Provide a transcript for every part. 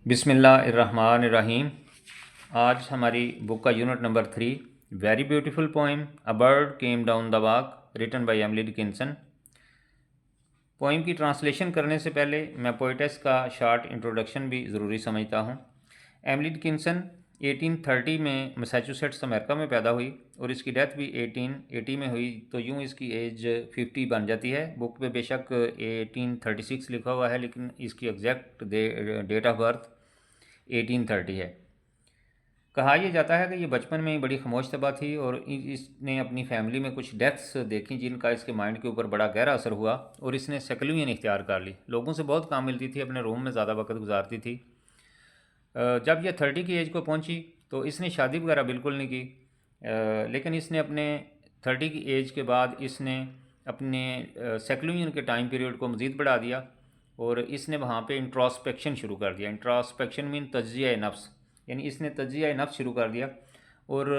बिस्मिल्लाहिर्रहमानिर्रहीम। आज हमारी बुक का unit number 3, very beautiful poem a bird came down the walk, written by Emily Dickinson. Poem की translation करने से पहले मैं पोइटेस का शॉर्ट इंट्रोडक्शन भी ज़रूरी समझता हूँ। एमिली डिकिंसन 1830 में मैसाचुसेट्स अमेरिका में पैदा हुई और इसकी डेथ भी 1880 में हुई, तो यूँ इसकी एज 50 बन जाती है। बुक पे बेशक 1836 लिखा हुआ है, लेकिन इसकी एग्जैक्ट डेट ऑफ बर्थ 1830 है। कहा यह जाता है कि ये बचपन में ही बड़ी खामोश तबा थी और इसने अपनी फैमिली में कुछ डेथ्स देखी जिनका इसके माइंड के ऊपर बड़ा गहरा असर हुआ और इसने सेक्लूजन इख्तियार कर ली। लोगों से बहुत काम मिलती थी, अपने रूम में ज़्यादा वक्त गुजारती थी। जब यह 30 की एज को पहुंची तो इसने शादी वगैरह बिल्कुल नहीं की, लेकिन इसने अपने 30 की एज के बाद इसने अपने सेक्लूजन के टाइम पीरियड को मज़ीद बढ़ा दिया और इसने वहाँ पे इंट्रोस्पेक्शन शुरू कर दिया। इंट्रोस्पेक्शन मीन तज्जिया नफ्स, यानी इसने तज्जिया नफ्स शुरू कर दिया। और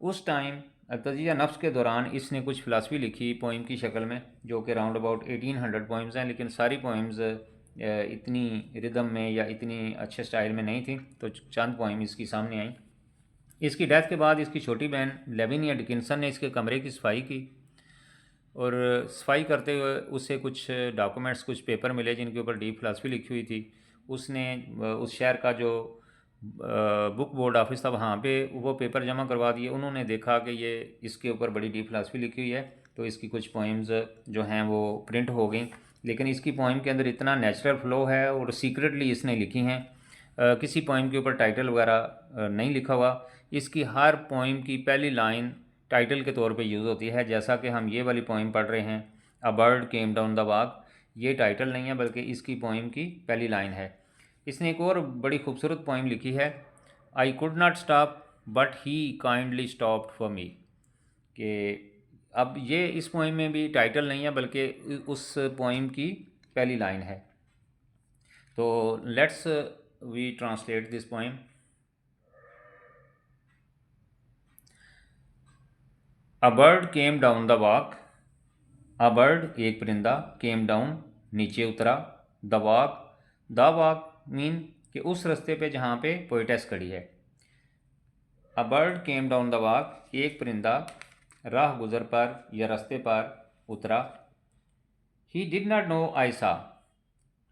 उस टाइम तज्जिया नफ्स के दौरान इसने कुछ फ़िलासफ़ी लिखी पोइम की शक्ल में, जो कि राउंड अबाउट 1800 पोइम्स हैं, लेकिन सारी पोइम्स इतनी रिदम में या इतनी अच्छे स्टाइल में नहीं थी, तो चंद पोइम इसकी सामने आई। इसकी डेथ के बाद इसकी छोटी बहन लेविनिया डिकिंसन ने इसके कमरे की सफाई की और सफाई करते हुए उससे कुछ डॉक्यूमेंट्स, कुछ पेपर मिले जिनके ऊपर डीप फिलासफी लिखी हुई थी। उसने उस शहर का जो बुक बोर्ड ऑफिस था वहाँ पे वो पेपर जमा करवा दिए। उन्होंने देखा कि ये इसके ऊपर बड़ी डीप फिलासफी लिखी हुई है, तो इसकी कुछ पोइम्स जो हैं वो प्रिंट हो गई। लेकिन इसकी पोइम के अंदर इतना नेचुरल फ्लो है और सीक्रेटली इसने लिखी हैं। किसी पोइम के ऊपर टाइटल वगैरह नहीं लिखा हुआ। इसकी हर पोइम की पहली लाइन टाइटल के तौर पे यूज़ होती है, जैसा कि हम ये वाली पोइम पढ़ रहे हैं, अ bird came down the walk. ये टाइटल नहीं है बल्कि इसकी पोइम की पहली लाइन है। इसने एक और बड़ी खूबसूरत पोइम लिखी है, I could not stop but he kindly stopped for me. कि अब ये इस पोइम में भी टाइटल नहीं है बल्कि उस पोइम की पहली लाइन है। तो let's we translate this poem. A bird came down the walk. A bird एक परिंदा, केम डाउन नीचे उतरा, the walk, the walk mean कि उस रास्ते पे जहाँ पे पोइटेस खड़ी है। A bird came down the walk, एक परिंदा राह गुजर पर या रास्ते पर उतरा। He did not know I saw.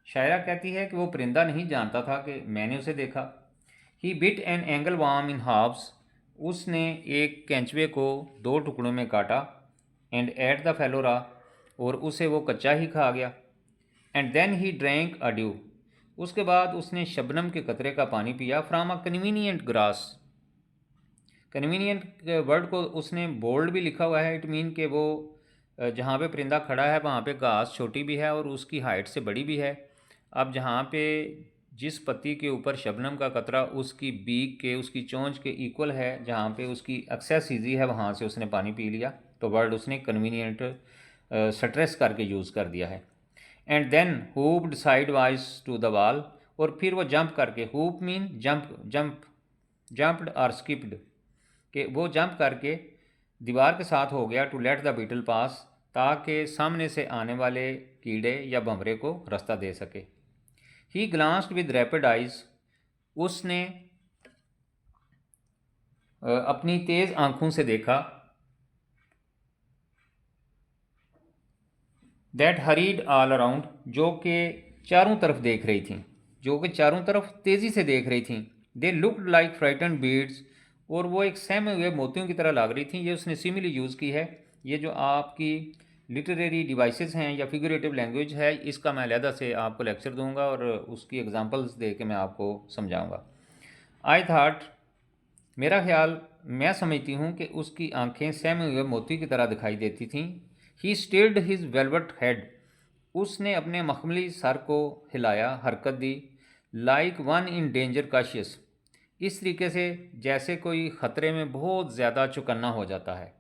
शायरा कहती है कि वो परिंदा नहीं जानता था कि मैंने उसे देखा। He bit an angle worm in halves. उसने एक केंचुए को दो टुकड़ों में काटा। एंड एट द फेलोरा, और उसे वो कच्चा ही खा गया। And then he drank a dew. उसके बाद उसने शबनम के कतरे का पानी पिया। From a convenient grass. Convenient word को उसने बोल्ड भी लिखा हुआ है। इट मीन कि वो जहाँ पे परिंदा खड़ा है वहाँ पे घास छोटी भी है और उसकी हाइट से बड़ी भी है। अब जहाँ पे जिस पत्ती के ऊपर शबनम का कतरा उसकी बीक के, उसकी चोंच के इक्वल है, जहाँ पे उसकी एक्सेस ईजी है, वहाँ से उसने पानी पी लिया। तो वर्ड उसने कन्वीनियंट स्ट्रेस करके यूज़ कर दिया है। And then hopped sidewise to the wall, और फिर वो जंप करके, हूप मीन जंप, जंप्ड और स्किप्ड, कि वो जंप करके दीवार के साथ हो गया। To let the beetle pass, ताकि सामने से आने वाले कीड़े या भंवरे को रास्ता दे सके। ही ग्लांस्ड विद रैपिड आइज। उसने अपनी तेज़ आंखों से देखा। दैट हरीड ऑल अराउंड, जो कि चारों तरफ देख रही थी, जो कि चारों तरफ तेज़ी से देख रही थी। They looked like frightened beads, और वो एक सहमे हुए मोतियों की तरह लग रही थी। ये उसने सिमिली यूज़ की है। ये जो आपकी लिटरेरी डिवाइसेस हैं या फिगरेटिव लैंग्वेज है, इसका मैं अलहदा से आपको लेक्चर दूंगा और उसकी एग्जांपल्स दे के मैं आपको समझाऊंगा। आई थाट, मेरा ख्याल, मैं समझती हूँ कि उसकी आंखें सहमे हुए मोती की तरह दिखाई देती थीं। He stirred his velvet head. उसने अपने मखमली सर को हिलाया, हरकत दी। Like one in danger cautious, इस तरीके से जैसे कोई ख़तरे में बहुत ज़्यादा चौकन्ना हो जाता है।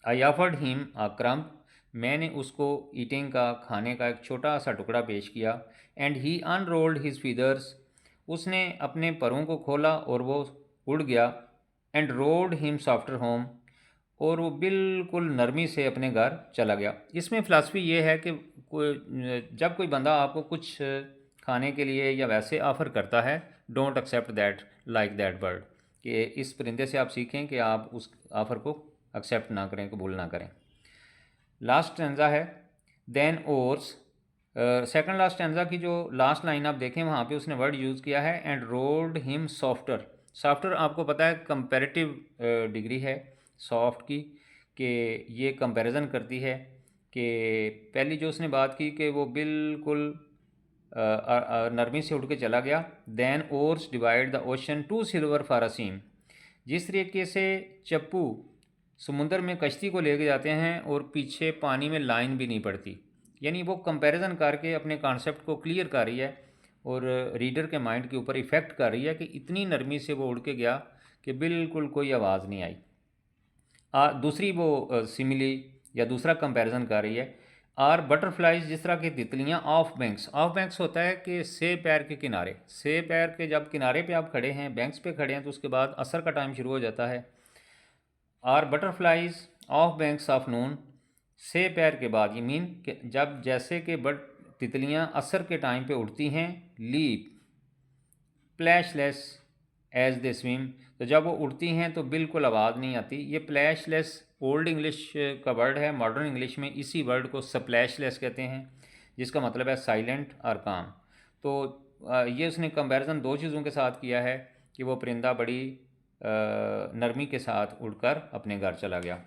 I offered him a krump, मैंने उसको ईटिंग का, खाने का एक छोटा सा टुकड़ा पेश किया। And he unrolled his feathers, उसने अपने परों को खोला और वो उड़ गया। And road him softer home, और वो बिल्कुल नरमी से अपने घर चला गया। इसमें फ़िलासफ़ी ये है कि कोई, जब कोई बंदा आपको कुछ खाने के लिए या वैसे ऑफ़र करता है, don't accept that like that bird, कि इस परिंदे से आप सीखें कि आप उस ऑफ़र को एक्सेप्ट ना करें, कबूल ना करें। लास्ट स्टैंजा है than oars, second last stanza की जो लास्ट लाइन आप देखें वहाँ पे उसने वर्ड यूज़ किया है and rolled him softer. Softer आपको पता है कंपैरेटिव डिग्री है सॉफ्ट की, कि ये कंपैरिजन करती है कि पहली जो उसने बात की कि वो बिल्कुल नरमी से उठ के चला गया। Then oars divide the ocean too silver for a seam, जिस तरीके से चप्पू समुंदर में कश्ती को लेके जाते हैं और पीछे पानी में लाइन भी नहीं पड़ती, यानी वो कंपैरिजन करके अपने कॉन्सेप्ट को क्लियर कर रही है और रीडर के माइंड के ऊपर इफ़ेक्ट कर रही है कि इतनी नरमी से वो उड़ के गया कि बिल्कुल कोई आवाज़ नहीं आई। दूसरी वो सिमिली या दूसरा कंपैरिजन कर रही है, आर बटरफ्लाइज जिस तरह की तितलियाँ ऑफ बैंक्स। ऑफ बैंक्स होता है कि से पैर के किनारे, से पैर के जब किनारे पे आप खड़े हैं, बैंक्स पे खड़े हैं, तो उसके बाद असर का टाइम शुरू हो जाता है। Or butterflies off banks of noon, से पैर के बाद, ये मीन कि जब जैसे कि बट तितलियाँ असर के टाइम पे उड़ती हैं। लीप प्लैशलेस एज दे स्विम, तो जब वो उड़ती हैं तो बिल्कुल आवाज़ नहीं आती। ये प्लैशलेस ओल्ड इंग्लिश का वर्ड है, मॉडर्न इंग्लिश में इसी वर्ड को स्प्लैशलेस कहते हैं, जिसका मतलब है साइलेंट और काम। तो ये उसने कंपैरिजन दो चीज़ों के साथ किया है कि वो परिंदा बड़ी नरमी के साथ उड़कर अपने घर चला गया।